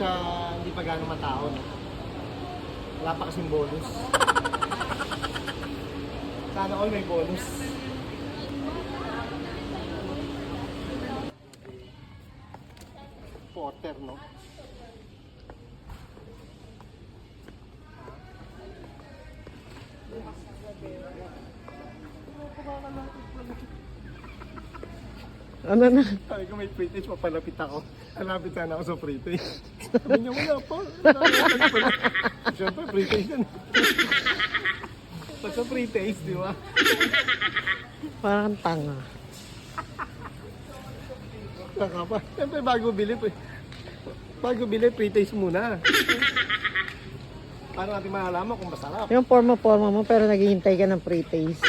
sa hindi pa gano'ng matao, no? Wala pa kasing bonus. Sana all may bonus. Porter, no? Ano na? Sabi ko may free taste, papalapit ako. Alapit sana ako sa free taste. Sabi niya, wala pa. Siyempre, free taste yan. Pag sa free taste, di ba? Parang tanga. Saka pa. Siyempre, bago bili, free taste muna. Para natin malalaman kung masarap. Yung forma-forma mo pero naghihintay ka ng pre-taste.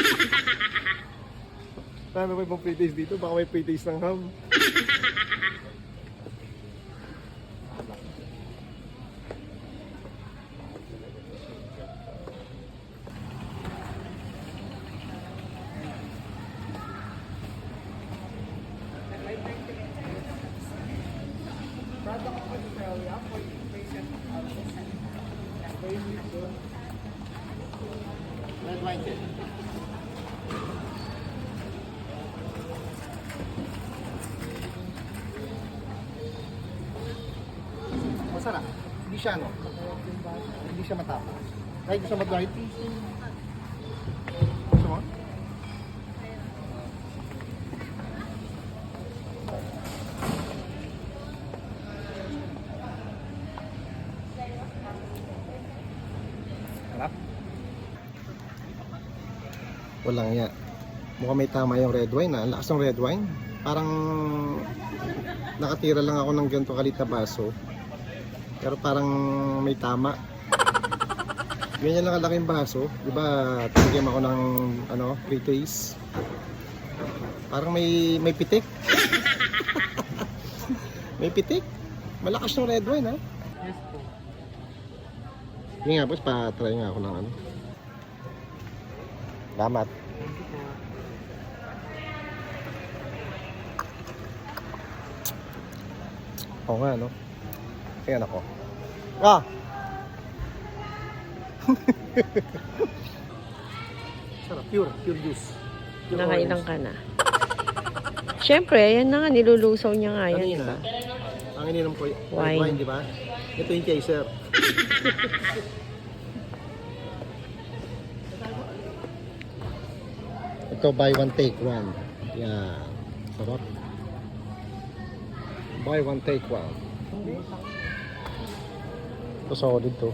Sana may ibang free taste dito, baka may free taste ng ham. Red wine cake. Masarap. Hindi siya ano. Hindi siya matapang. Kahit gusto mag-light. Gusto mo? Harap. Walang ya. Mukhang may tama yung red wine, ha? Ang lakas ng red wine. Parang nakatira lang ako ng ganito kalit na baso. Pero parang may tama. Ganyan lang kalaking baso. Diba, tinigyan ako ng ano, free taste. Parang may pitik. May pitik. Malakas ng red wine, ha? Yes po. Hindi nga, boss, pa-try nga ako ng ano. Salamat. Oo nga, no? Tingnan ako. Ah! Sarap, pure juice. Pure Nakailang orange. ka na. Siyempre, ayan na nga, nilulusaw niya nga yan, Kanina, diba? ang ininom ko red Wine. wine, di ba? Ito yung chaser. Ito, buy one, take one. Yan. Sarap. Buy one, take one. Ito, solid to.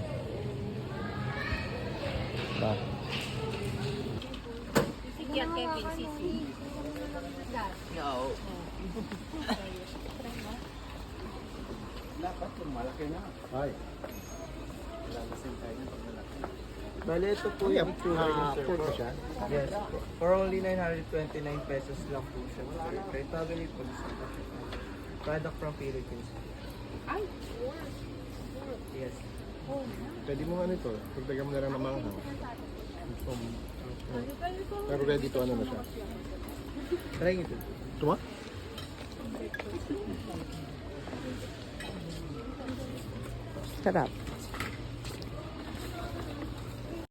Diba? Yan, Kevin, sisi. Dapat kung malaki na. Ay. Lalasin tayo ng pag malaki. Bale, ito po yung itsura niya, sir. Puro siya. Yes po. For only 929 pesos lang po siya, sir. Kaya totally po sa product from Philippines. Ay, Yes. Pwede mo ano ito. Pagdagan mo na lang ng manghang. Pero ready to ano na siya. Try ito. Ito mo? Sarap.